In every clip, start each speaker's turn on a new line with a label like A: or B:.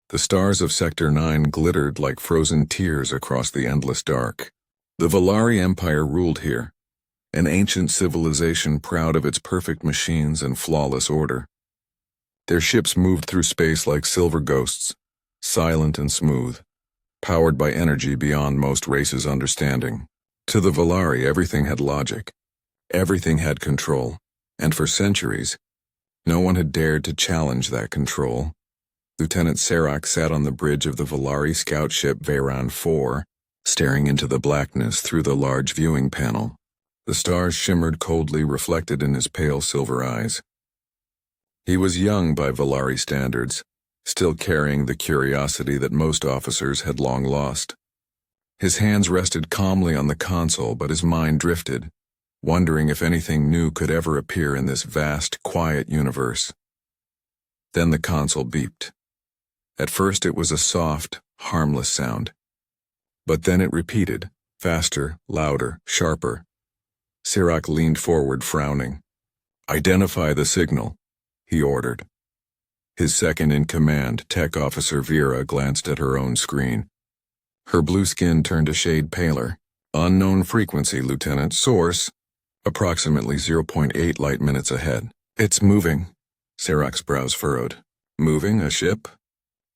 A: The stars of Sector 9 glittered like frozen tears across the endless dark. The Valari Empire ruled here, an ancient civilization proud of its perfect machines and flawless order. Their ships moved through space like silver ghosts, silent and smooth, powered by energy beyond most races' understanding. To the Valari, everything had logic. Everything had control, and for centuries, no one had dared to challenge that control. Lieutenant Serac sat on the bridge of the Valari scout ship Veyron 4, staring into the blackness through the large viewing panel. The stars shimmered coldly, reflected in his pale silver eyes. He was young by Valari standards, still carrying the curiosity that most officers had long lost. His hands rested calmly on the console, but his mind drifted, wondering if anything new could ever appear in this vast, quiet universe. Then the console beeped. At first it was a soft, harmless sound. But then it repeated, faster, louder, sharper. Serac leaned forward, frowning. "Identify the signal," he ordered. His second-in-command, Tech Officer Vera, glanced at her own screen. Her blue skin turned a shade paler. "Unknown frequency, Lieutenant. Source, approximately 0.8 light minutes ahead." "It's moving." Serac's brows furrowed. "Moving? A ship?"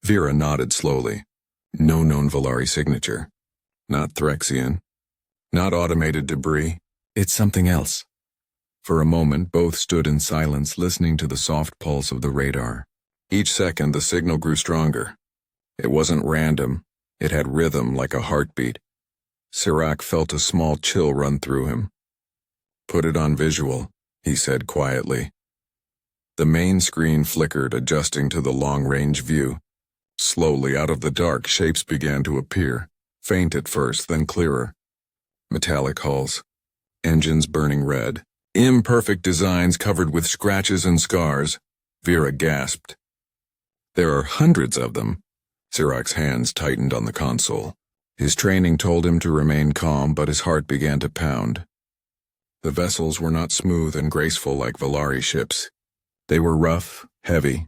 A: Vera nodded slowly. "No known Valari signature. Not Threxian. Not automated debris. It's something else." For a moment, both stood in silence, listening to the soft pulse of the radar. Each second, the signal grew stronger. It wasn't random. It had rhythm, like a heartbeat. Serac felt a small chill run through him. "Put it on visual," he said quietly. The main screen flickered, adjusting to the long-range view. Slowly, out of the dark, shapes began to appear, faint at first, then clearer. Metallic hulls, engines burning red, imperfect designs covered with scratches and scars. Vera gasped. "There are hundreds of them." Serac's hands tightened on the console. His training told him to remain calm, but his heart began to pound. The vessels were not smooth and graceful like Valari ships. They were rough, heavy,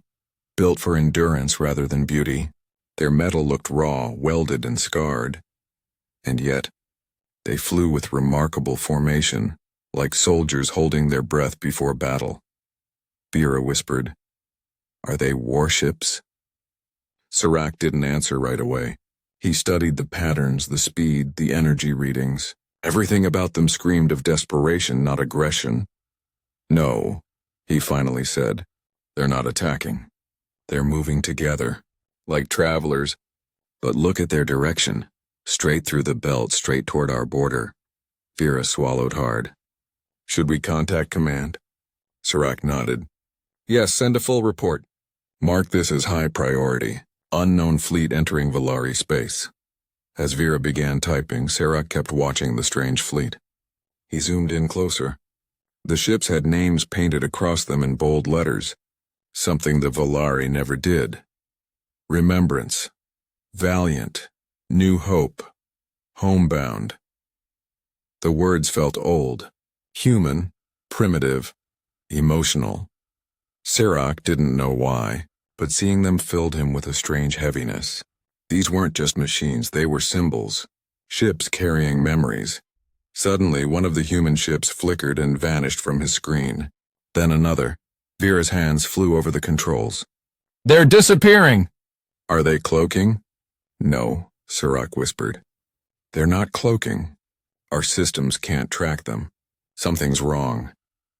A: built for endurance rather than beauty. Their metal looked raw, welded and scarred. And yet, they flew with remarkable formation, like soldiers holding their breath before battle. Vera whispered, "Are they warships?" Serac didn't answer right away. He studied the patterns, the speed, the energy readings. Everything about them screamed of desperation, not aggression. "No," he finally said. "They're not attacking. They're moving together, like travelers. But look at their direction. Straight through the belt, straight toward our border." Vera swallowed hard. "Should we contact command?" Serac nodded. "Yes, send a full report. Mark this as high priority. Unknown fleet entering Valari space." As Vera began typing, Serac kept watching the strange fleet. He zoomed in closer. The ships had names painted across them in bold letters, something the Valari never did. Remembrance, Valiant, New Hope, Homebound. The words felt old, human, primitive, emotional. Serac didn't know why, but seeing them filled him with a strange heaviness. These weren't just machines, they were symbols, ships carrying memories. Suddenly, one of the human ships flickered and vanished from his screen. Then another. Vera's hands flew over the controls. "They're disappearing!" "Are they cloaking?" "No," Serac whispered. "They're not cloaking. Our systems can't track them. Something's wrong."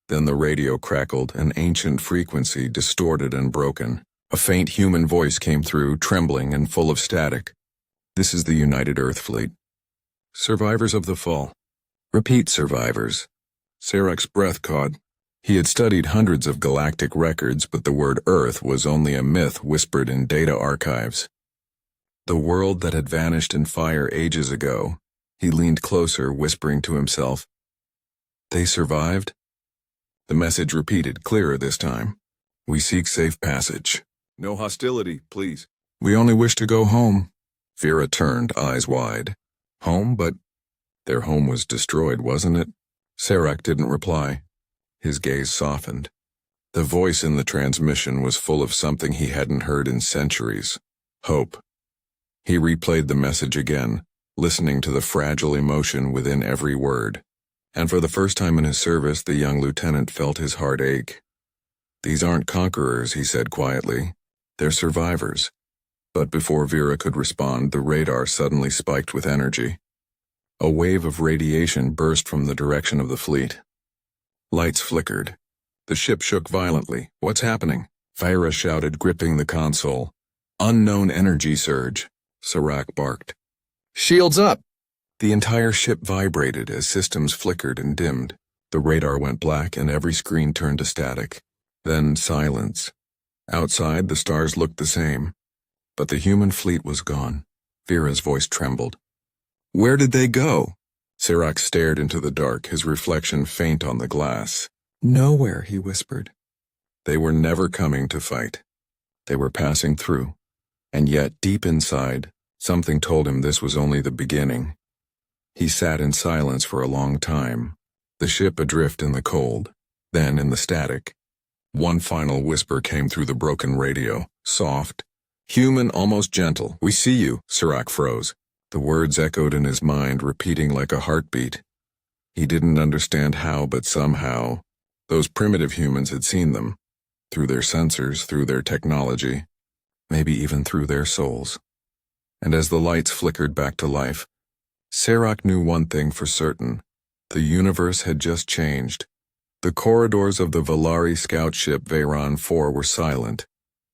A: Then the radio crackled, an ancient frequency, distorted and broken. A faint human voice came through, trembling and full of static. "This is the United Earth Fleet. Survivors of the fall. Repeat survivors." Serac's breath caught. He had studied hundreds of galactic records, but the word Earth was only a myth whispered in data archives. The world that had vanished in fire ages ago. He leaned closer, whispering to himself. "They survived?" The message repeated, clearer this time. "We seek safe passage. No hostility, please. We only wish to go home." Vera turned, eyes wide. "Home? But their home was destroyed, wasn't it?" Serac didn't reply. His gaze softened. The voice in the transmission was full of something he hadn't heard in centuries. Hope. He replayed the message again, listening to the fragile emotion within every word. And for the first time in his service, the young lieutenant felt his heart ache. These aren't conquerors, he said quietly. They're survivors. But before Vera could respond, the radar suddenly spiked with energy. A wave of radiation burst from the direction of the fleet. Lights flickered. The ship shook violently. What's happening? Vera shouted, gripping the console. Unknown energy surge, Serac barked. Shields up! The entire ship vibrated as systems flickered and dimmed. The radar went black and every screen turned to static. Then silence. Outside, the stars looked the same. But the human fleet was gone. Vera's voice trembled. Where did they go? Serac stared into the dark, his reflection faint on the glass. Nowhere, he whispered. They were never coming to fight. They were passing through. And yet, deep inside, something told him this was only the beginning. He sat in silence for a long time, the ship adrift in the cold, then in the static. One final whisper came through the broken radio, soft, human, almost gentle. We see you, Serac froze. The words echoed in his mind, repeating like a heartbeat. He didn't understand how, but somehow, those primitive humans had seen them, through their sensors, through their technology, maybe even through their souls. And as the lights flickered back to life, Serac knew one thing for certain. The universe had just changed. The corridors of the Valari scout ship Veyron 4 were silent,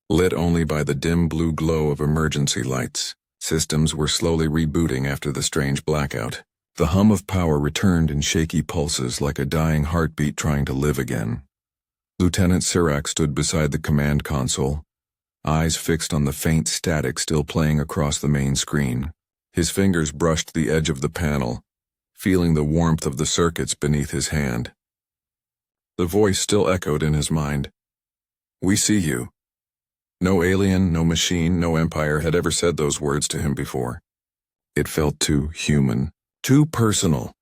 A: lit only by the dim blue glow of emergency lights. Systems were slowly rebooting after the strange blackout. The hum of power returned in shaky pulses like a dying heartbeat trying to live again. Lieutenant Serac stood beside the command console, eyes fixed on the faint static still playing across the main screen. His fingers brushed the edge of the panel, feeling the warmth of the circuits beneath his hand. The voice still echoed in his mind. We see you. No alien, no machine, no empire had ever said those words to him before. It felt too human, too personal.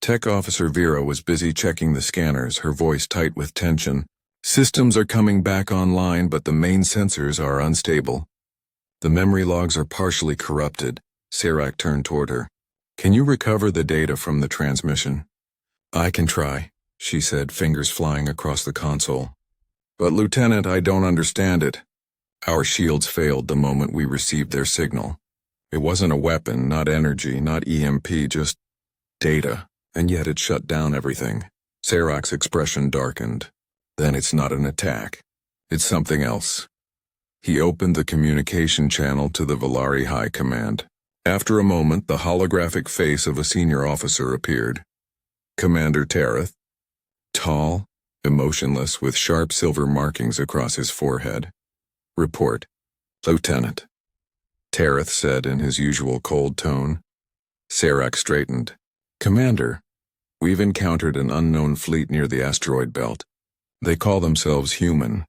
A: Tech Officer Vera was busy checking the scanners, her voice tight with tension. Systems are coming back online, but the main sensors are unstable. The memory logs are partially corrupted. Serac turned toward her. Can you recover the data from the transmission? I can try, she said, fingers flying across the console. But Lieutenant, I don't understand it. Our shields failed the moment we received their signal. It wasn't a weapon, not energy, not EMP, just data. And yet it shut down everything. Serac's expression darkened. Then it's not an attack. It's something else. He opened the communication channel to the Valari High Command. After a moment, the holographic face of a senior officer appeared. Commander Tareth. Tall, emotionless, with sharp silver markings across his forehead. Report. Lieutenant. Tareth said in his usual cold tone. Serac straightened. Commander, we've encountered an unknown fleet near the asteroid belt. They call themselves human.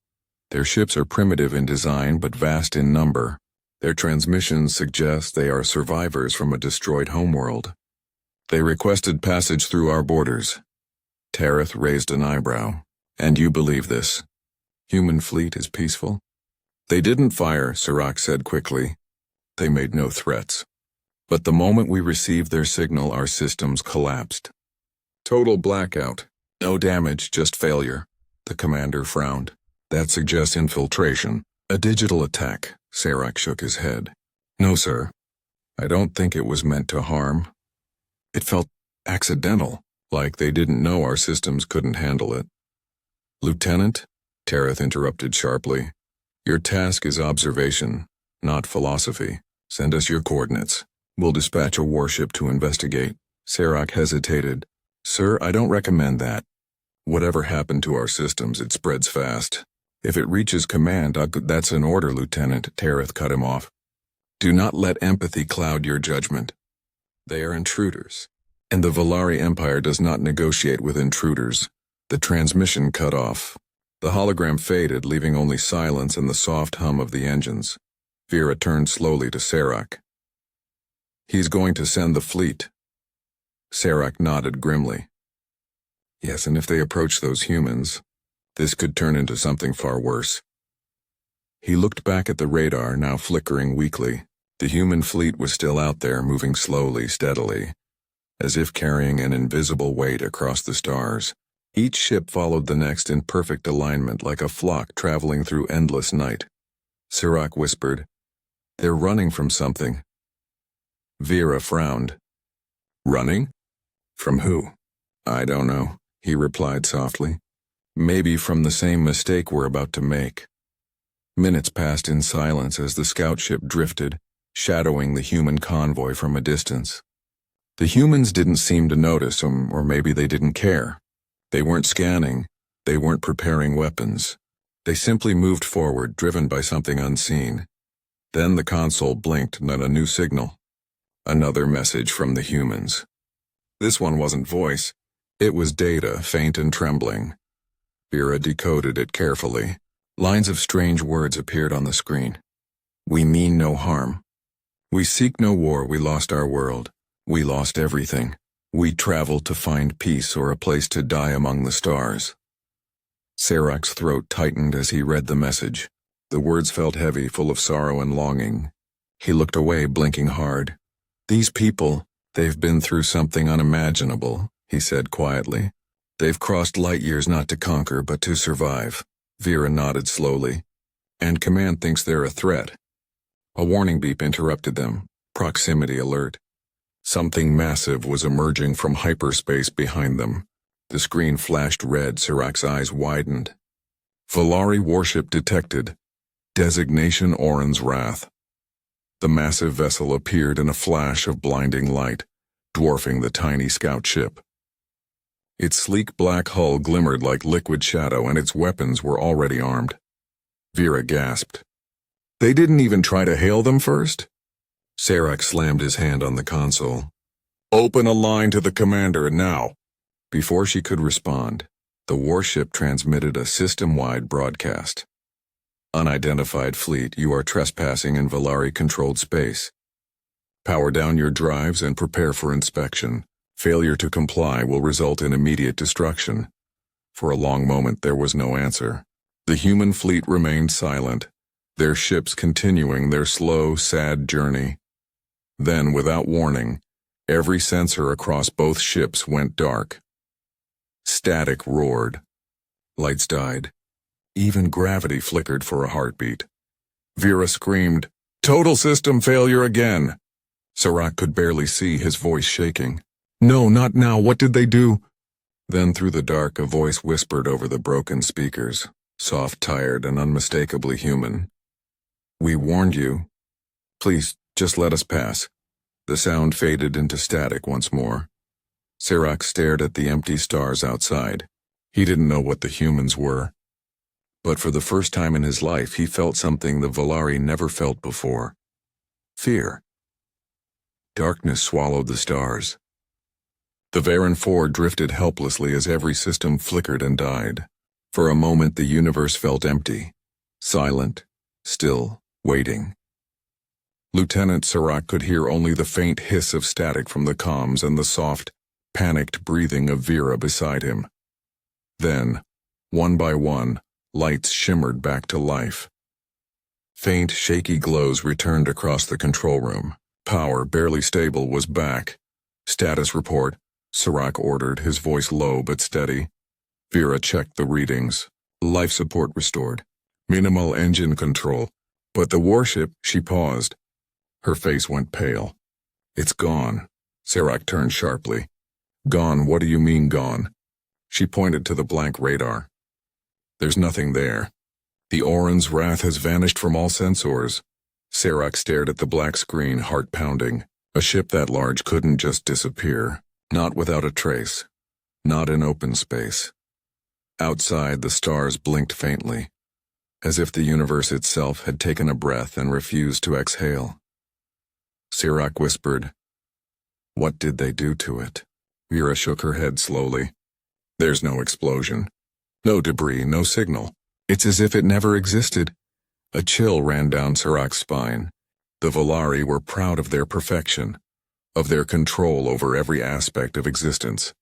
A: Their ships are primitive in design but vast in number. Their transmissions suggest they are survivors from a destroyed homeworld. They requested passage through our borders. Tareth raised an eyebrow. And you believe this? Human fleet is peaceful? They didn't fire, Serac said quickly. They made no threats. But the moment we received their signal, our systems collapsed. Total blackout. No damage, just failure. The commander frowned. That suggests infiltration. A digital attack. Serac shook his head. No, sir. I don't think it was meant to harm. It felt accidental, like they didn't know our systems couldn't handle it. Lieutenant, Tareth interrupted sharply, your task is observation, not philosophy. Send us your coordinates. We'll dispatch a warship to investigate. Serac hesitated. Sir, I don't recommend that. Whatever happened to our systems, it spreads fast. If it reaches command, that's an order, Lieutenant. Tareth cut him off. Do not let empathy cloud your judgment. They are intruders, and the Valari Empire does not negotiate with intruders. The transmission cut off. The hologram faded, leaving only silence and the soft hum of the engines. Vera turned slowly to Serac. He's going to send the fleet. Serac nodded grimly. Yes, and if they approach those humans, this could turn into something far worse. He looked back at the radar, now flickering weakly. The human fleet was still out there, moving slowly, steadily, as if carrying an invisible weight across the stars. Each ship followed the next in perfect alignment, like a flock traveling through endless night. Sirach whispered, "They're running from something." Vera frowned. "Running? From who?" "I don't know," he replied softly. "Maybe from the same mistake we're about to make." Minutes passed in silence as the scout ship drifted, shadowing the human convoy from a distance. The humans didn't seem to notice, or maybe they didn't care. They weren't scanning, they weren't preparing weapons. They simply moved forward, driven by something unseen. Then the console blinked, and a new signal. Another message from the humans. This one wasn't voice. It was data, faint and trembling. Vera decoded it carefully. Lines of strange words appeared on the screen. "We mean no harm. We seek no war. We lost our world. We lost everything. We travel to find peace or a place to die among the stars." Sirach's throat tightened as he read the message. The words felt heavy, full of sorrow and longing. He looked away, blinking hard. "These people, they've been through something unimaginable," he said quietly. "They've crossed light years not to conquer, but to survive." Vera nodded slowly. "And Command thinks they're a threat." A warning beep interrupted them. Proximity alert. Something massive was emerging from hyperspace behind them. The screen flashed red. Sirach's eyes widened. "Valari warship detected. Designation Orin's Wrath." The massive vessel appeared in a flash of blinding light, dwarfing the tiny scout ship. Its sleek black hull glimmered like liquid shadow, and its weapons were already armed. Vera gasped. "They didn't even try to hail them first?" Sirach slammed his hand on the console. "Open a line to the commander now." Before she could respond, the warship transmitted a system-wide broadcast. "Unidentified fleet, you are trespassing in Valari-controlled space. Power down your drives and prepare for inspection. Failure to comply will result in immediate destruction." For a long moment there was no answer. The human fleet remained silent, their ships continuing their slow, sad journey. Then, without warning, every sensor across both ships went dark. Static roared. Lights died. Even gravity flickered for a heartbeat. Vera screamed, "Total system failure again!" Sirach could barely see, his voice shaking. "No, not now. What did they do?" Then through the dark a voice whispered over the broken speakers, soft, tired, and unmistakably human. "We warned you. Please, just let us pass." The sound faded into static once more. Sirach stared at the empty stars outside. He didn't know what the humans were. But for the first time in his life he felt something the Valari never felt before. Fear. Darkness swallowed the stars. The Varan 4 drifted helplessly as every system flickered and died. For a moment the universe felt empty, silent, still, waiting. Lieutenant Sirach could hear only the faint hiss of static from the comms and the soft, panicked breathing of Vera beside him. Then, one by one, lights shimmered back to life. Faint, shaky glows returned across the control room. Power, barely stable, was back. "Status report," Sirach ordered, his voice low but steady. Vera checked the readings. Life support restored. Minimal engine control. But the warship, she paused. Her face went pale. "It's gone." Sirach turned sharply. "Gone? What do you mean gone?" She pointed to the blank radar. "There's nothing there. The Orin's Wrath has vanished from all sensors." Sirach stared at the black screen, heart pounding. A ship that large couldn't just disappear. Not without a trace. Not in open space. Outside, the stars blinked faintly, as if the universe itself had taken a breath and refused to exhale. Sirach whispered, "What did they do to it?" Vera shook her head slowly. "There's no explosion. No debris, no signal. It's as if it never existed." A chill ran down Sirach's spine. The Valari were proud of their perfection, of their control over every aspect of existence.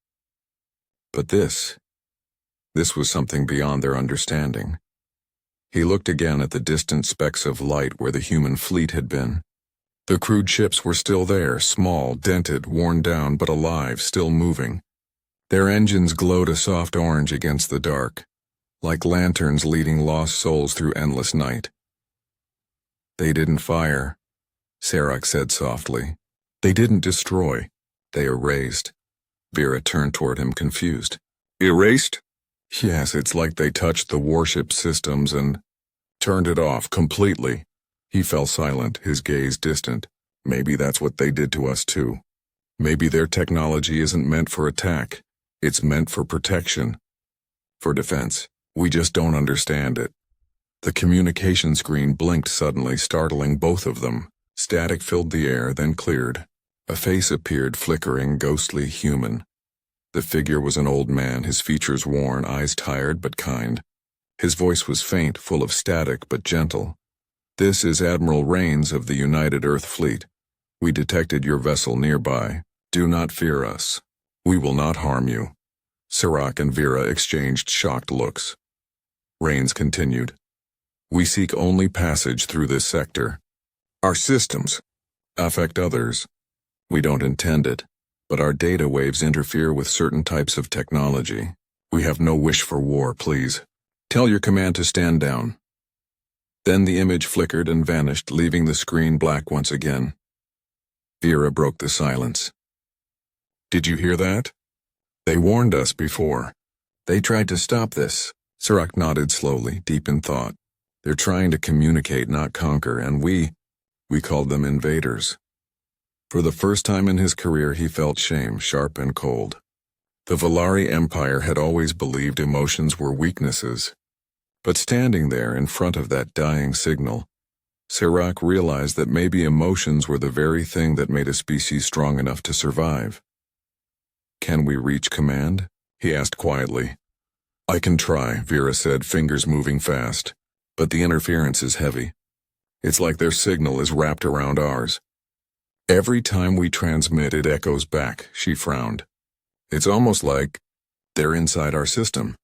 A: But this was something beyond their understanding. He looked again at the distant specks of light where the human fleet had been. The crude ships were still there, small, dented, worn down, but alive, still moving. Their engines glowed a soft orange against the dark, like lanterns leading lost souls through endless night. They didn't fire, Serac said softly. They didn't destroy. They erased. Vera turned toward him, confused. Erased? Yes, it's like they touched the warship systems and turned it off completely. He fell silent, his gaze distant. Maybe that's what they did to us too. Maybe their technology isn't meant for attack. It's meant for protection. For defense. We just don't understand it. The communication screen blinked suddenly, startling both of them. Static filled the air, then cleared. A face appeared, flickering, ghostly, human. The figure was an old man, his features worn, eyes tired but kind. His voice was faint, full of static but gentle. This is Admiral Rains of the United Earth Fleet. We detected your vessel nearby. Do not fear us. We will not harm you. Serac and Vera exchanged shocked looks. Rains continued. We seek only passage through this sector. Our systems affect others. We don't intend it, but our data waves interfere with certain types of technology. We have no wish for war, please. Tell your command to stand down. Then the image flickered and vanished, leaving the screen black once again. Vera broke the silence. Did you hear that? They warned us before. They tried to stop this. Serac nodded slowly, deep in thought. They're trying to communicate, not conquer, and we called them invaders. For the first time in his career, he felt shame, sharp and cold. The Valari Empire had always believed emotions were weaknesses. But standing there in front of that dying signal, Serac realized that maybe emotions were the very thing that made a species strong enough to survive. Can we reach command? He asked quietly. I can try, Vera said, fingers moving fast. But the interference is heavy. It's like their signal is wrapped around ours. Every time we transmit, it echoes back, she frowned. It's almost like they're inside our system.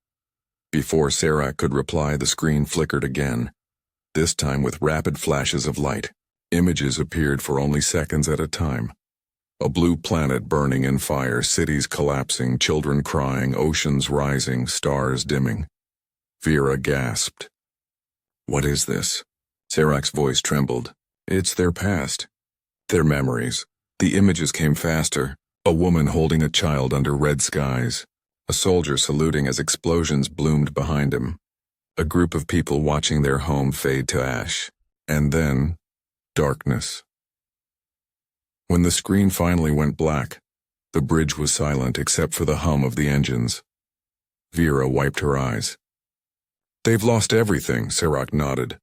A: Before Serac could reply, the screen flickered again, this time with rapid flashes of light. Images appeared for only seconds at a time. A blue planet burning in fire, cities collapsing, children crying, oceans rising, stars dimming. Vera gasped. What is this? Serac's voice trembled. It's their past. Their memories. The images came faster. A woman holding a child under red skies. A soldier saluting as explosions bloomed behind him. A group of people watching their home fade to ash. And then, darkness. When the screen finally went black, the bridge was silent except for the hum of the engines. Vera wiped her eyes. They've lost everything, Serac nodded.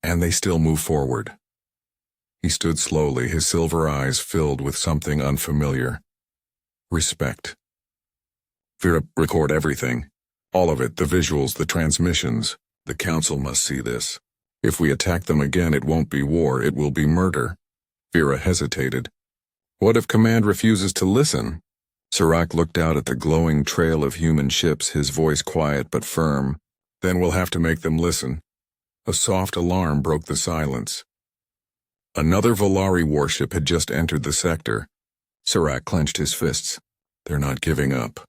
A: And they still move forward. He stood slowly, his silver eyes filled with something unfamiliar. Respect. Vera, record everything. All of it, the visuals, the transmissions. The Council must see this. If we attack them again, it won't be war, it will be murder. Vera hesitated. What if Command refuses to listen? Serac looked out at the glowing trail of human ships, his voice quiet but firm. Then we'll have to make them listen. A soft alarm broke the silence. Another Valari warship had just entered the sector. Serac clenched his fists. They're not giving up.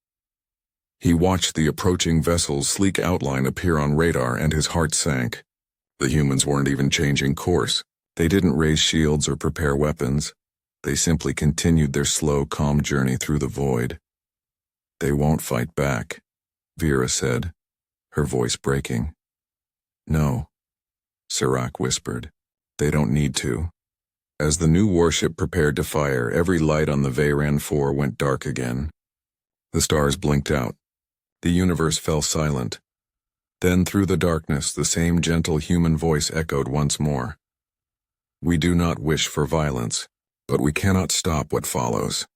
A: He watched the approaching vessel's sleek outline appear on radar and his heart sank. The humans weren't even changing course. They didn't raise shields or prepare weapons. They simply continued their slow, calm journey through the void. They won't fight back, Vera said, her voice breaking. No, Serac whispered. They don't need to. As the new warship prepared to fire, every light on the Veyran 4 went dark again. The stars blinked out. The universe fell silent. Then through the darkness, the same gentle human voice echoed once more. We do not wish for violence, but we cannot stop what follows.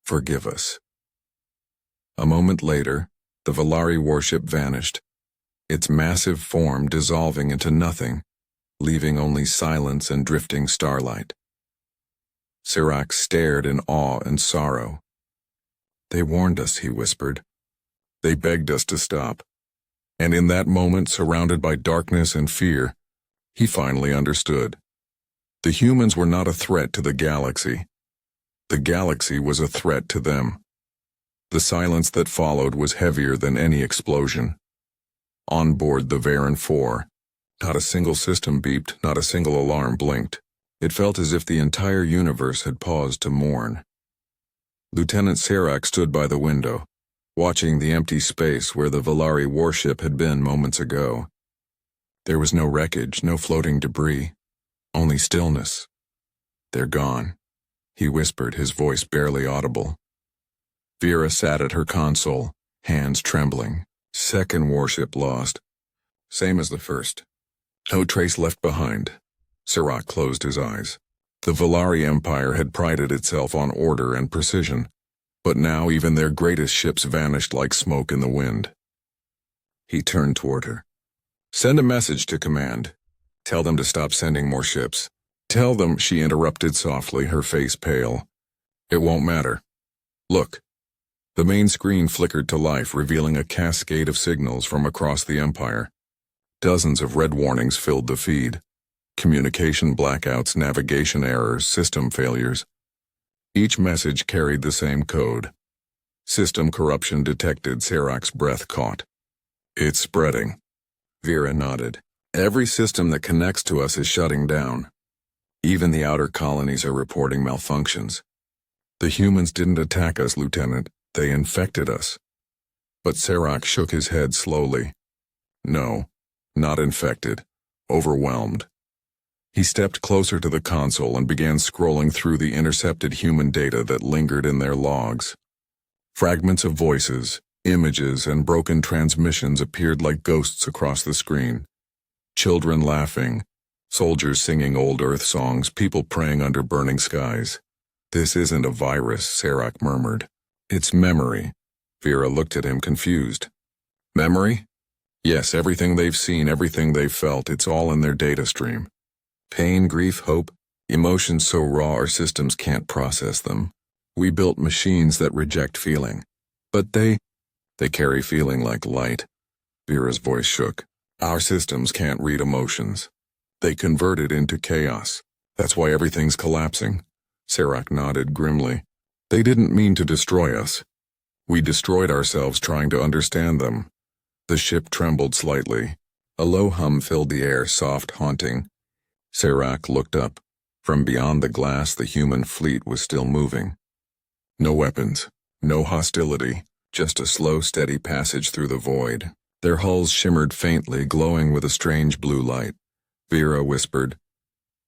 A: Forgive us. A moment later, the Valari warship vanished, its massive form dissolving into nothing, leaving only silence and drifting starlight. Serac stared in awe and sorrow. They warned us, he whispered. They begged us to stop. And in that moment, surrounded by darkness and fear, he finally understood. The humans were not a threat to the galaxy. The galaxy was a threat to them. The silence that followed was heavier than any explosion. On board the Varan 4, not a single system beeped, not a single alarm blinked. It felt as if the entire universe had paused to mourn. Lieutenant Serac stood by the window, watching the empty space where the Valari warship had been moments ago. There was no wreckage, no floating debris, only stillness. "They're gone," he whispered, his voice barely audible. Vera sat at her console, hands trembling. Second warship lost. Same as the first. No trace left behind. Serac closed his eyes. The Valari Empire had prided itself on order and precision, but now even their greatest ships vanished like smoke in the wind. He turned toward her. "Send a message to command. Tell them to stop sending more ships." "Tell them," she interrupted softly, her face pale. "It won't matter. Look." The main screen flickered to life, revealing a cascade of signals from across the Empire. Dozens of red warnings filled the feed. Communication blackouts, navigation errors, system failures. Each message carried the same code. "System corruption detected," Serac's breath caught. "It's spreading." Vera nodded. "Every system that connects to us is shutting down. Even the outer colonies are reporting malfunctions. The humans didn't attack us, Lieutenant. They infected us." But Serac shook his head slowly. "No, not infected. Overwhelmed." He stepped closer to the console and began scrolling through the intercepted human data that lingered in their logs. Fragments of voices, images, and broken transmissions appeared like ghosts across the screen. Children laughing, soldiers singing old Earth songs, people praying under burning skies. "This isn't a virus," Serac murmured. "It's memory." Vera looked at him confused. "Memory?" "Yes, everything they've seen, everything they've felt, it's all in their data stream. Pain, grief, hope, emotions so raw our systems can't process them. We built machines that reject feeling. But they carry feeling like light." Vera's voice shook. "Our systems can't read emotions. They convert it into chaos. That's why everything's collapsing." Serac nodded grimly. "They didn't mean to destroy us. We destroyed ourselves trying to understand them." The ship trembled slightly. A low hum filled the air, soft, haunting. Serac looked up. From beyond the glass, the human fleet was still moving. No weapons, no hostility, just a slow, steady passage through the void. Their hulls shimmered faintly, glowing with a strange blue light. Vera whispered,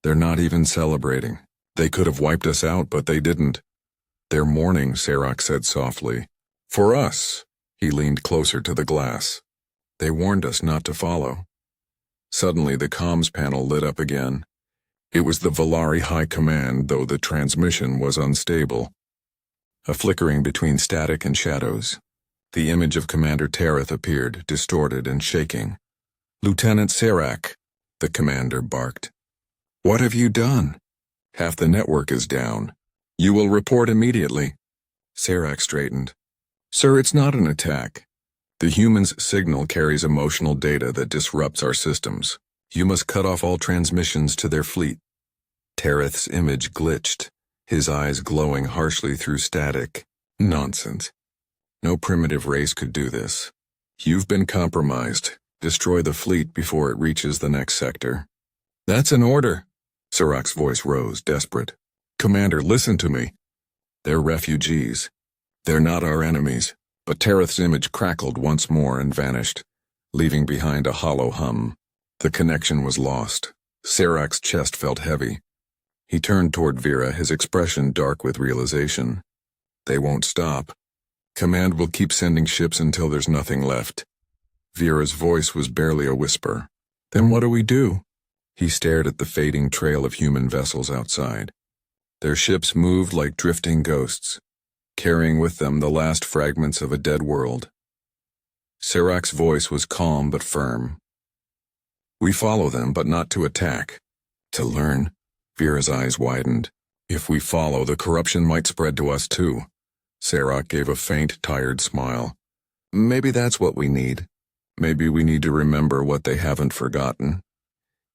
A: "They're not even celebrating. They could have wiped us out, but they didn't." "They're mourning," Serac said softly. "For us." He leaned closer to the glass. "They warned us not to follow." Suddenly the comms panel lit up again. It was the Valari High Command, though the transmission was unstable. A flickering between static and shadows. The image of Commander Tereth appeared, distorted and shaking. "Lieutenant Serac," the commander barked. "What have you done?" "Half the network is down. You will report immediately." Serac straightened. "Sir, it's not an attack. The human's signal carries emotional data that disrupts our systems. You must cut off all transmissions to their fleet." Tereth's image glitched, his eyes glowing harshly through static. "Nonsense. No primitive race could do this. You've been compromised. Destroy the fleet before it reaches the next sector." "That's an order." Serac's voice rose, desperate. "Commander, listen to me. They're refugees. They're not our enemies." But Tereth's image crackled once more and vanished, leaving behind a hollow hum. The connection was lost. Serac's chest felt heavy. He turned toward Vera, his expression dark with realization. "They won't stop. Command will keep sending ships until there's nothing left." Vera's voice was barely a whisper. "Then what do we do?" He stared at the fading trail of human vessels outside. Their ships moved like drifting ghosts, carrying with them the last fragments of a dead world. Serac's voice was calm but firm. "We follow them, but not to attack. To learn." Vera's eyes widened. "If we follow, the corruption might spread to us too." Serac gave a faint, tired smile. "Maybe that's what we need. Maybe we need to remember what they haven't forgotten.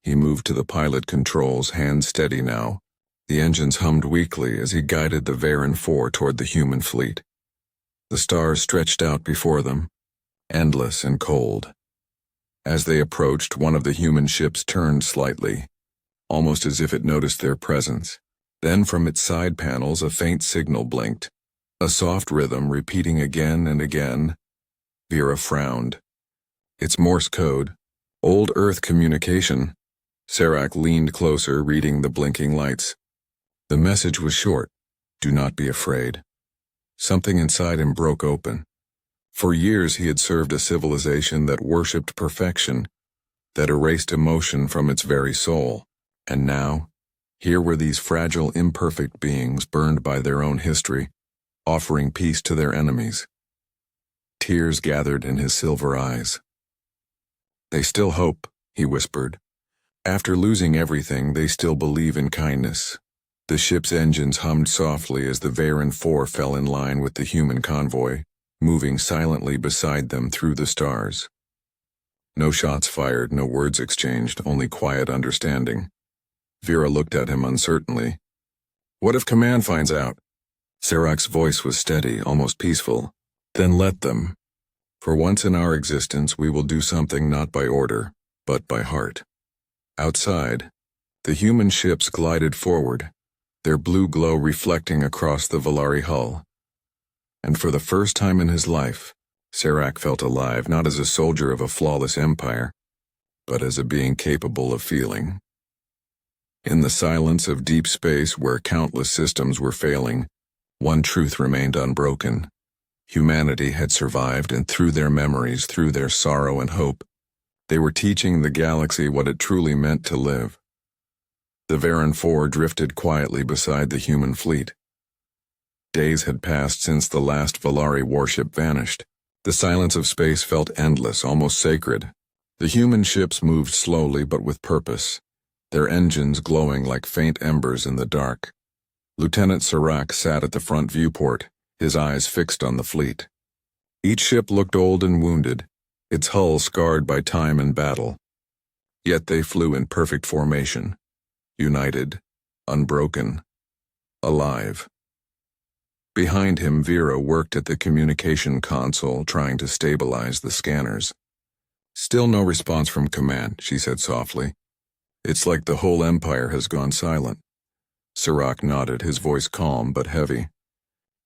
A: He moved to the pilot controls, hands steady now. The engines hummed weakly as he guided the Varen 4 toward the human fleet. The stars stretched out before them, endless and cold. As they approached, one of the human ships turned slightly, almost as if it noticed their presence. Then from its side panels a faint signal blinked, a soft rhythm repeating again and again. Vera frowned. It's Morse code, old Earth communication. Serac leaned closer, reading the blinking lights. The message was short: do not be afraid. Something inside him broke open. For years he had served a civilization that worshipped perfection, that erased emotion from its very soul. And now, here were these fragile, imperfect beings burned by their own history, offering peace to their enemies. Tears gathered in his silver eyes. They still hope, he whispered. After losing everything, they still believe in kindness. The ship's engines hummed softly as the Varen 4 fell in line with the human convoy, moving silently beside them through the stars. No shots fired, no words exchanged, only quiet understanding. Vera looked at him uncertainly. What if Command finds out? Serac's voice was steady, almost peaceful. Then let them. For once in our existence, we will do something not by order, but by heart. Outside, the human ships glided forward, their blue glow reflecting across the Valari hull. And for the first time in his life, Serac felt alive, not as a soldier of a flawless empire, but as a being capable of feeling. In the silence of deep space where countless systems were failing, one truth remained unbroken. Humanity had survived, and through their memories, through their sorrow and hope, they were teaching the galaxy what it truly meant to live. The Varen 4 drifted quietly beside the human fleet. Days had passed since the last Valari warship vanished. The silence of space felt endless, almost sacred. The human ships moved slowly but with purpose, their engines glowing like faint embers in the dark. Lieutenant Serac sat at the front viewport, his eyes fixed on the fleet. Each ship looked old and wounded, its hull scarred by time and battle. Yet they flew in perfect formation, united, unbroken, alive. Behind him, Vera worked at the communication console, trying to stabilize the scanners. Still no response from Command, she said softly. It's like the whole Empire has gone silent. Serac nodded, his voice calm but heavy.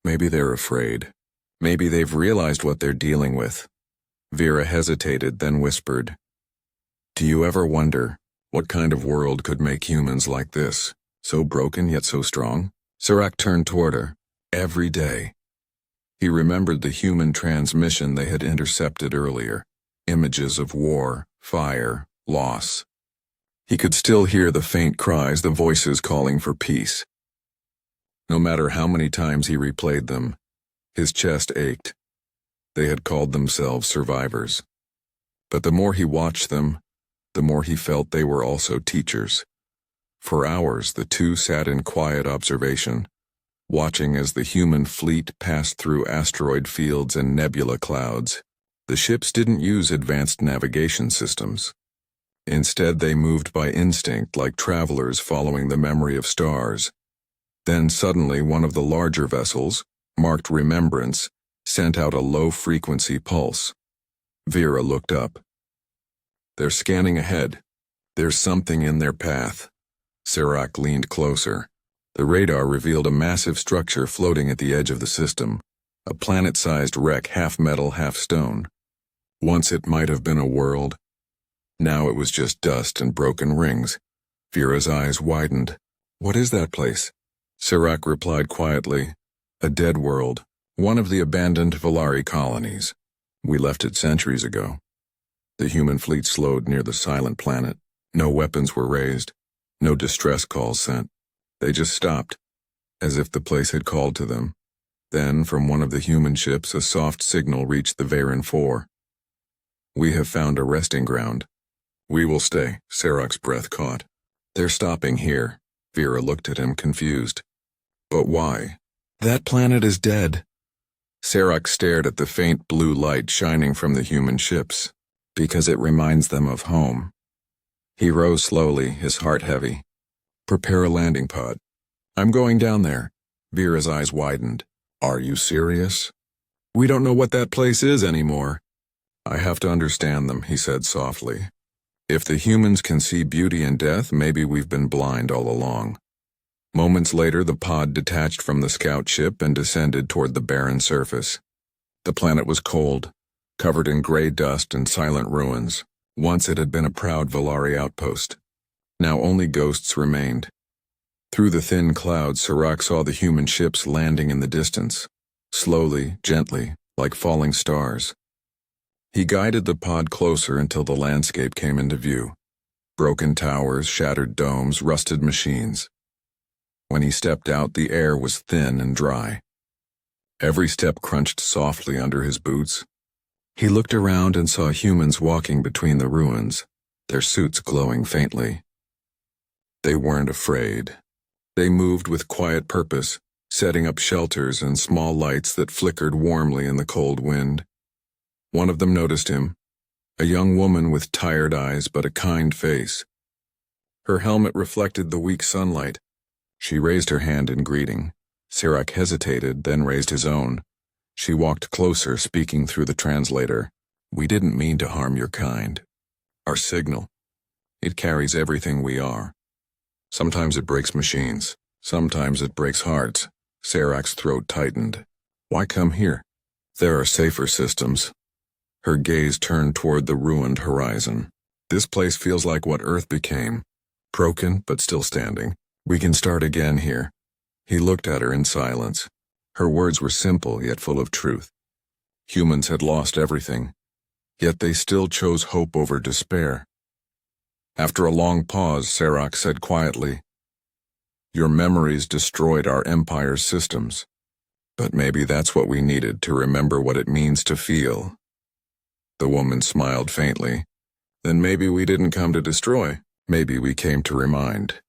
A: Maybe they're afraid. Maybe they've realized what they're dealing with. Vera hesitated, then whispered, Do you ever wonder what kind of world could make humans like this, so broken yet so strong? Serac turned toward her. Every day. He remembered the human transmission they had intercepted earlier, images of war, fire, loss. He could still hear the faint cries, the voices calling for peace. No matter how many times he replayed them, his chest ached. They had called themselves survivors. But the more he watched them, the more he felt they were also teachers. For hours, the two sat in quiet observation, watching as the human fleet passed through asteroid fields and nebula clouds. The ships didn't use advanced navigation systems. Instead, they moved by instinct, like travelers following the memory of stars. Then suddenly one of the larger vessels, marked Remembrance, sent out a low-frequency pulse. Vera looked up. They're scanning ahead. There's something in their path. Serac leaned closer. The radar revealed a massive structure floating at the edge of the system, a planet-sized wreck, half metal, half stone. Once it might have been a world. Now it was just dust and broken rings. Vera's eyes widened. What is that place? Serac replied quietly. A dead world, one of the abandoned Valari colonies. We left it centuries ago. The human fleet slowed near the silent planet. No weapons were raised, no distress calls sent. They just stopped, as if the place had called to them. Then, from one of the human ships, a soft signal reached the Varen 4. We have found a resting ground. We will stay, Serac's breath caught. They're stopping here. Vera looked at him, confused. But why? That planet is dead. Serac stared at the faint blue light shining from the human ships. Because it reminds them of home. He rose slowly, his heart heavy. Prepare a landing pod. I'm going down there. Vera's eyes widened. Are you serious? We don't know what that place is anymore. I have to understand them, he said softly. If the humans can see beauty in death, maybe we've been blind all along. Moments later, the pod detached from the scout ship and descended toward the barren surface. The planet was cold, covered in gray dust and silent ruins. Once it had been a proud Valari outpost. Now only ghosts remained. Through the thin clouds, Sirach saw the human ships landing in the distance, slowly, gently, like falling stars. He guided the pod closer until the landscape came into view. Broken towers, shattered domes, rusted machines. When he stepped out, the air was thin and dry. Every step crunched softly under his boots. He looked around and saw humans walking between the ruins, their suits glowing faintly. They weren't afraid. They moved with quiet purpose, setting up shelters and small lights that flickered warmly in the cold wind. One of them noticed him, a young woman with tired eyes but a kind face. Her helmet reflected the weak sunlight. She raised her hand in greeting. Sirach hesitated, then raised his own. She walked closer, speaking through the translator. We didn't mean to harm your kind. Our signal. It carries everything we are. Sometimes it breaks machines. Sometimes it breaks hearts. Sirach's throat tightened. Why come here? There are safer systems. Her gaze turned toward the ruined horizon. This place feels like what Earth became. Broken, but still standing. We can start again here. He looked at her in silence. Her words were simple, yet full of truth. Humans had lost everything, yet they still chose hope over despair. After a long pause, Sirach said quietly, Your memories destroyed our empire's systems, but maybe that's what we needed to remember what it means to feel. The woman smiled faintly. Then maybe we didn't come to destroy, maybe we came to remind.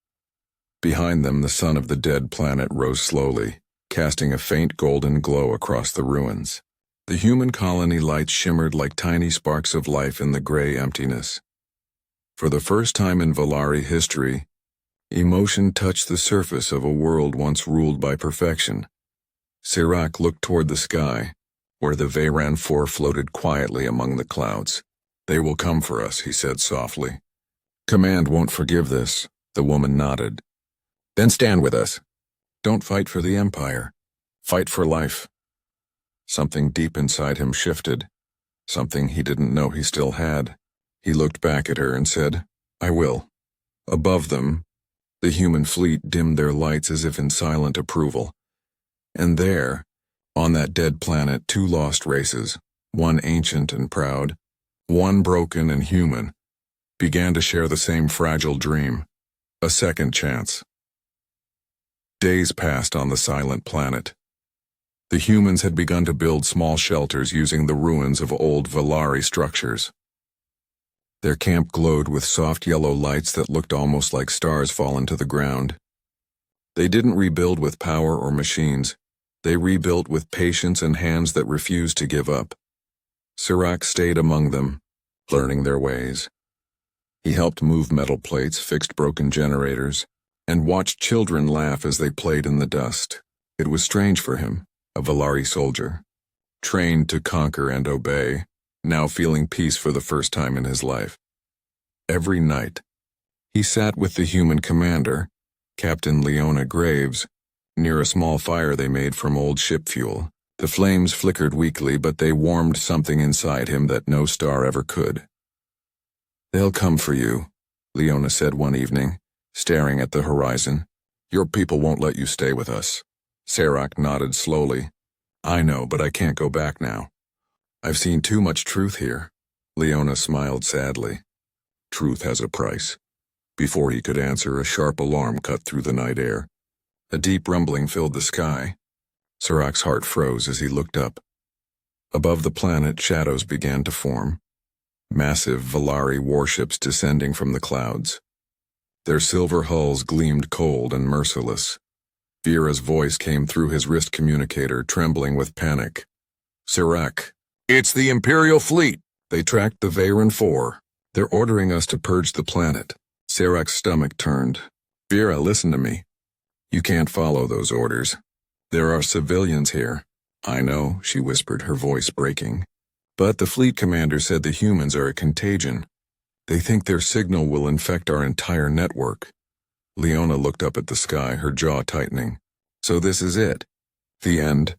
A: Behind them, the sun of the dead planet rose slowly, casting a faint golden glow across the ruins. The human colony lights shimmered like tiny sparks of life in the gray emptiness. For the first time in Valari history, emotion touched the surface of a world once ruled by perfection. Sirach looked toward the sky, where the Veyran IV floated quietly among the clouds. They will come for us, he said softly. Command won't forgive this, the woman nodded. Then stand with us. Don't fight for the Empire. Fight for life. Something deep inside him shifted. Something he didn't know he still had. He looked back at her and said, I will. Above them, the human fleet dimmed their lights as if in silent approval. And there, on that dead planet, two lost races, one ancient and proud, one broken and human, began to share the same fragile dream, a second chance. Days passed on the silent planet. The humans had begun to build small shelters using the ruins of old Valari structures. Their camp glowed with soft yellow lights that looked almost like stars fallen to the ground. They didn't rebuild with power or machines. They rebuilt with patience and hands that refused to give up. Sirach stayed among them, learning their ways. He helped move metal plates, fixed broken generators, and watched children laugh as they played in the dust. It was strange for him, a Valari soldier, trained to conquer and obey, now feeling peace for the first time in his life. Every night, he sat with the human commander, Captain Leona Graves, near a small fire they made from old ship fuel. The flames flickered weakly, but they warmed something inside him that no star ever could. They'll come for you, Leona said one evening, staring at the horizon. Your people won't let you stay with us. Sirach nodded slowly. I know, but I can't go back now. I've seen too much truth here. Leona smiled sadly. Truth has a price. Before he could answer, a sharp alarm cut through the night air. A deep rumbling filled the sky. Sirach's heart froze as he looked up. Above the planet, shadows began to form. Massive Valari warships descending from the clouds. Their silver hulls gleamed cold and merciless. Vera's voice came through his wrist communicator, trembling with panic. Sirach, it's the Imperial fleet. They tracked the Veyron 4. They're ordering us to purge the planet. Sarak's stomach turned. Vera, listen to me. You can't follow those orders. There are civilians here. I know, she whispered, her voice breaking. But the fleet commander said the humans are a contagion. They think their signal will infect our entire network. Leona looked up at the sky, her jaw tightening. So this is it? The end?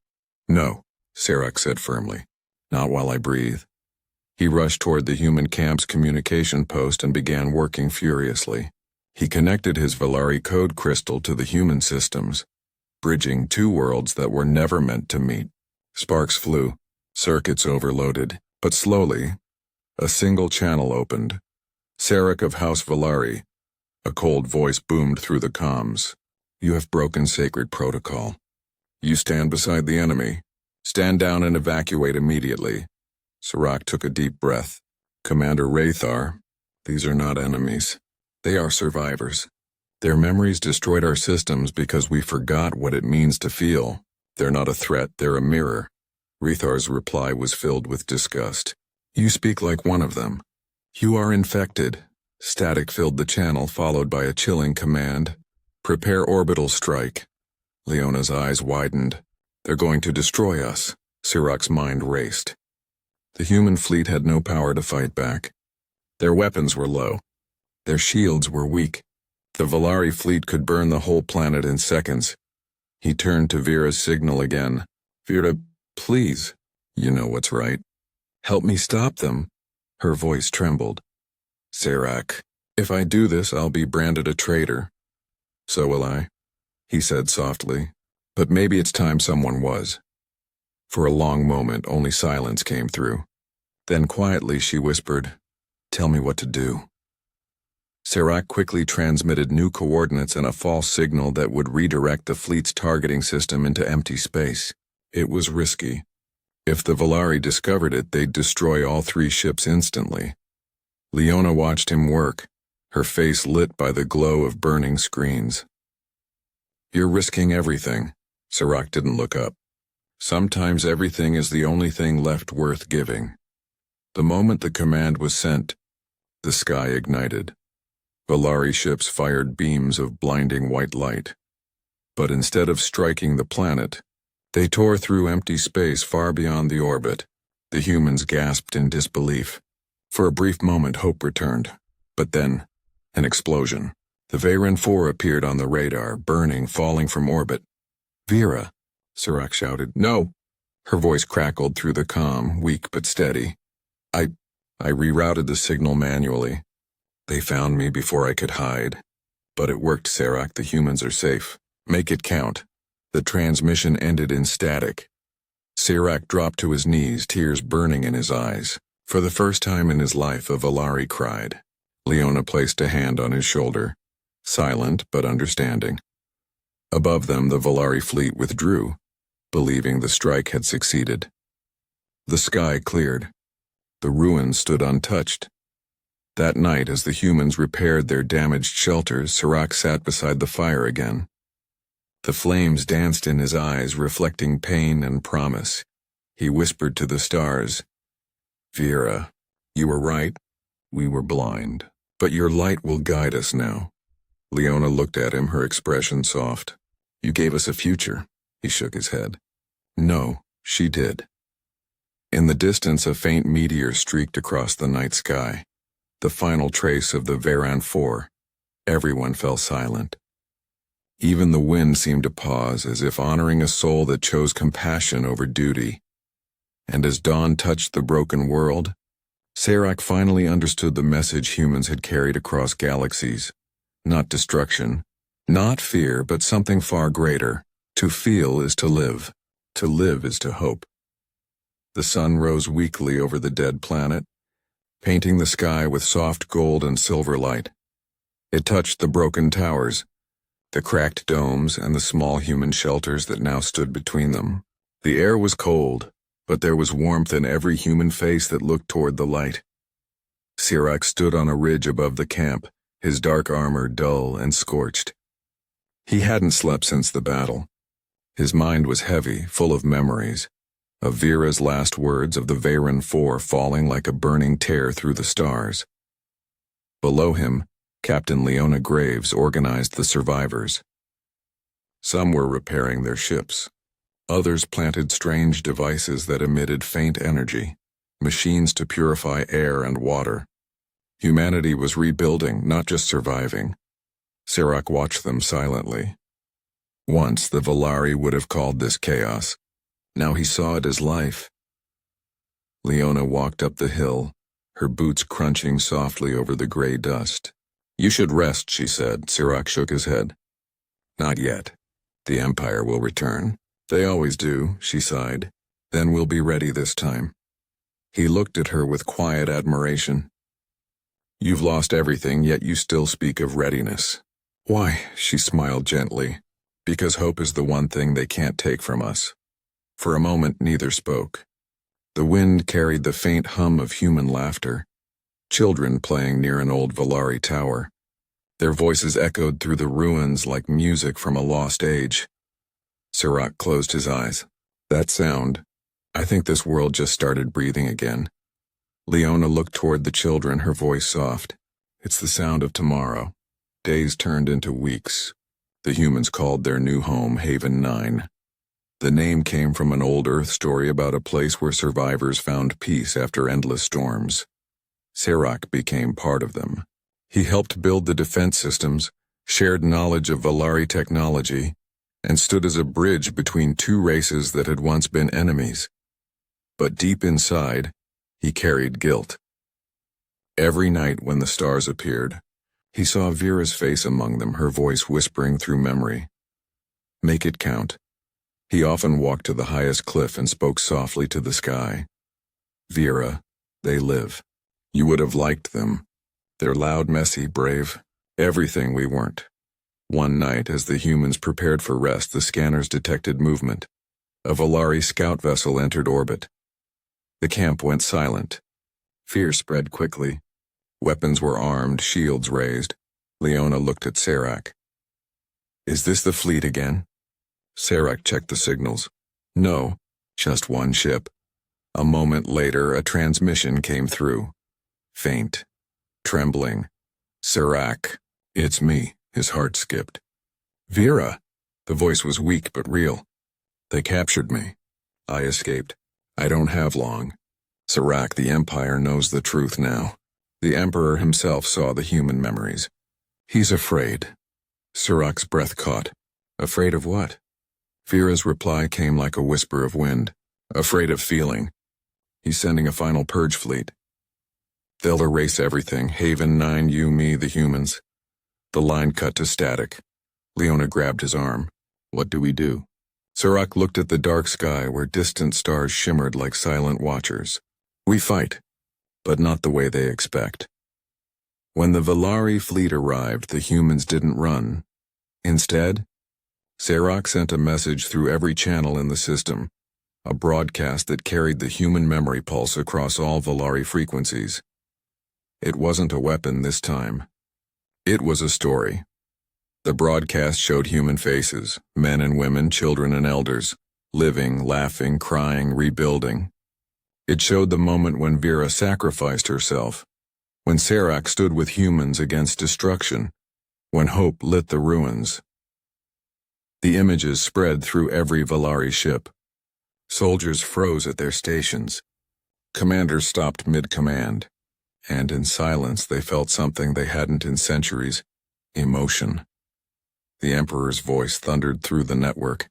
A: No, Sarak said firmly. Not while I breathe. He rushed toward the human camp's communication post and began working furiously. He connected his Valari code crystal to the human systems, bridging two worlds that were never meant to meet. Sparks flew, circuits overloaded, but slowly, a single channel opened. Sarak of House Valari. A cold voice boomed through the comms. You have broken sacred protocol. You stand beside the enemy. Stand down and evacuate immediately. Sarak took a deep breath. Commander Rathar, these are not enemies. They are survivors. Their memories destroyed our systems because we forgot what it means to feel. They're not a threat, they're a mirror. Rathar's reply was filled with disgust. You speak like one of them. You are infected. Static filled the channel, followed by a chilling command. Prepare orbital strike. Leona's eyes widened. They're going to destroy us. Sarak's mind raced. The human fleet had no power to fight back. Their weapons were low. Their shields were weak. The Valari fleet could burn the whole planet in seconds. He turned to Vera's signal again. Vera, please. You know what's right. Help me stop them. Her voice trembled. Sarak, if I do this, I'll be branded a traitor. So will I, he said softly. But maybe it's time someone was. For a long moment, only silence came through. Then quietly she whispered, Tell me what to do. Sarak quickly transmitted new coordinates and a false signal that would redirect the fleet's targeting system into empty space. It was risky. If the Valari discovered it, they'd destroy all three ships instantly. Leona watched him work, her face lit by the glow of burning screens. You're risking everything. Sarak didn't look up. Sometimes everything is the only thing left worth giving. The moment the command was sent, the sky ignited. Valari ships fired beams of blinding white light. But instead of striking the planet, they tore through empty space far beyond the orbit. The humans gasped in disbelief. For a brief moment, hope returned. But then, an explosion. The Veyron 4 appeared on the radar, burning, falling from orbit. Vera, Sarak shouted. No! Her voice crackled through the comm, weak but steady. I rerouted the signal manually. They found me before I could hide. But it worked, Sarak. The humans are safe. Make it count. The transmission ended in static. Sarak dropped to his knees, tears burning in his eyes. For the first time in his life, a Valari cried. Leona placed a hand on his shoulder, silent but understanding. Above them, the Valari fleet withdrew, believing the strike had succeeded. The sky cleared. The ruins stood untouched. That night, as the humans repaired their damaged shelters, Sarak sat beside the fire again. The flames danced in his eyes, reflecting pain and promise. He whispered to the stars, Vera, you were right. We were blind. But your light will guide us now. Leona looked at him, her expression soft. You gave us a future. He shook his head. No, she did. In the distance, a faint meteor streaked across the night sky. The final trace of the Veyron 4. Everyone fell silent. Even the wind seemed to pause, as if honoring a soul that chose compassion over duty. And as dawn touched the broken world, Sarak finally understood the message humans had carried across galaxies. Not destruction, not fear, but something far greater. To feel is to live. To live is to hope. The sun rose weakly over the dead planet, painting the sky with soft gold and silver light. It touched the broken towers, the cracked domes, and the small human shelters that now stood between them. The air was cold, but there was warmth in every human face that looked toward the light. Sarak stood on a ridge above the camp, his dark armor dull and scorched. He hadn't slept since the battle. His mind was heavy, full of memories. of Vera's last words of the Veyron 4 falling like a burning tear through the stars. Below him, Captain Leona Graves organized the survivors. Some were repairing their ships. Others planted strange devices that emitted faint energy, machines to purify air and water. Humanity was rebuilding, not just surviving. Serac watched them silently. Once the Valari would have called this chaos. Now he saw it as life. Leona walked up the hill, her boots crunching softly over the gray dust. "You should rest," she said. Serac shook his head. "Not yet. The Empire will return." "They always do," she sighed. "Then we'll be ready this time." He looked at her with quiet admiration. "You've lost everything, yet you still speak of readiness." "Why?" She smiled gently. "Because hope is the one thing they can't take from us." For a moment neither spoke. The wind carried the faint hum of human laughter. Children playing near an old Valari tower. Their voices echoed through the ruins like music from a lost age. Serac closed his eyes. "That sound. I think this world just started breathing again." Leona looked toward the children, her voice soft. "It's the sound of tomorrow." Days turned into weeks. The humans called their new home Haven 9. The name came from an old Earth story about a place where survivors found peace after endless storms. Serac became part of them. He helped build the defense systems, shared knowledge of Valari technology, and stood as a bridge between two races that had once been enemies. But deep inside, he carried guilt. Every night when the stars appeared, he saw Vera's face among them, her voice whispering through memory. "Make it count." He often walked to the highest cliff and spoke softly to the sky. "Vera, they live. You would have liked them. They're loud, messy, brave. Everything we weren't." One night, as the humans prepared for rest, the scanners detected movement. A Valari scout vessel entered orbit. The camp went silent. Fear spread quickly. Weapons were armed, shields raised. Leona looked at Serac. "Is this the fleet again?" Serac checked the signals. "No, just one ship." A moment later, a transmission came through. Faint. Trembling. "Serac, it's me." His heart skipped. "Vera." The voice was weak but real. "They captured me. I escaped. I don't have long." "Serac, the Empire knows the truth now." The Emperor himself saw the human memories. "He's afraid." Serac's breath caught. "Afraid of what?" Vera's reply came like a whisper of wind. "Afraid of feeling. He's sending a final purge fleet. They'll erase everything. Haven 9, you, me, the humans." The line cut to static. Leona grabbed his arm. "What do we do?" Serac looked at the dark sky where distant stars shimmered like silent watchers. "We fight, but not the way they expect." When the Valari fleet arrived, the humans didn't run. Instead, Serac sent a message through every channel in the system, a broadcast that carried the human memory pulse across all Valari frequencies. It wasn't a weapon this time. It was a story. The broadcast showed human faces, men and women, children and elders, living, laughing, crying, rebuilding. It showed the moment when Vera sacrificed herself, when Serac stood with humans against destruction, when hope lit the ruins. The images spread through every Valari ship. Soldiers froze at their stations. Commanders stopped mid-command, and in silence they felt something they hadn't in centuries: emotion. The Emperor's voice thundered through the network.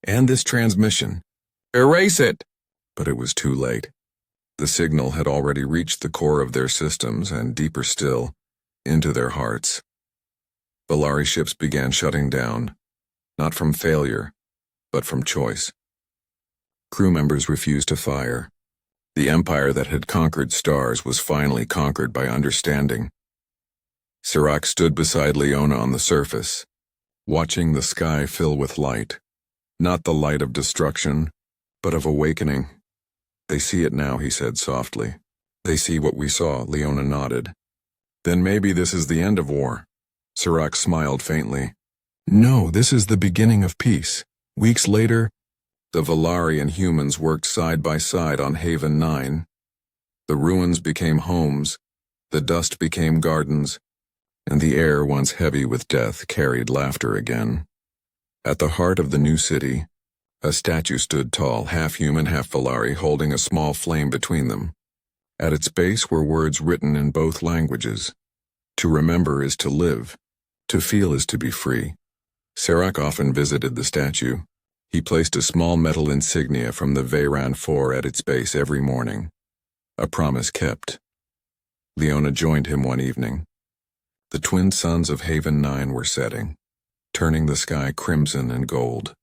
A: "And this transmission. Erase it!" But it was too late. The signal had already reached the core of their systems, and deeper still, into their hearts. Valari ships began shutting down, not from failure, but from choice. Crew members refused to fire. The empire that had conquered stars was finally conquered by understanding. Serac stood beside Leona on the surface, watching the sky fill with light. Not the light of destruction, but of awakening. "They see it now," he said softly. "They see what we saw," Leona nodded. "Then maybe this is the end of war." Serac smiled faintly. "No, this is the beginning of peace." Weeks later, The Valari and humans worked side by side on Haven 9. The ruins became homes, the dust became gardens, and the air once heavy with death carried laughter again. At the heart of the new city, a statue stood tall, half human, half Valari, holding a small flame between them. At its base were words written in both languages. To remember is to live. To feel is to be free. Serac often visited the statue. He placed a small metal insignia from the Veyran 4 at its base every morning. A promise kept. Leona joined him one evening. The twin suns of Haven 9 were setting, turning the sky crimson and gold.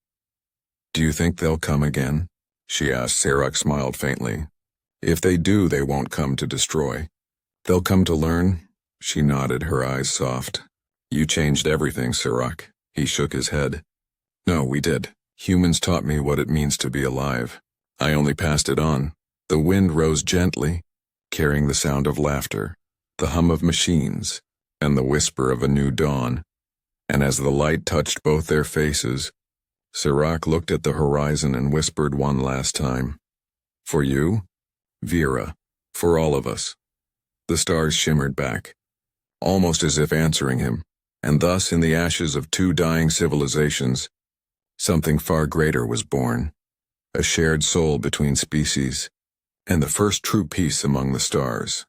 A: "Do you think they'll come again?" she asked. Serac smiled faintly. "If they do, they won't come to destroy. They'll come to learn." She nodded, her eyes soft. "You changed everything, Serac." He shook his head. "No, we did. Humans taught me what it means to be alive. I only passed it on." The wind rose gently, carrying the sound of laughter, the hum of machines, and the whisper of a new dawn. And as the light touched both their faces, Serac looked at the horizon and whispered one last time. "For you, Vera, for all of us." The stars shimmered back, almost as if answering him, and thus in the ashes of two dying civilizations, something far greater was born, a shared soul between species, and the first true peace among the stars.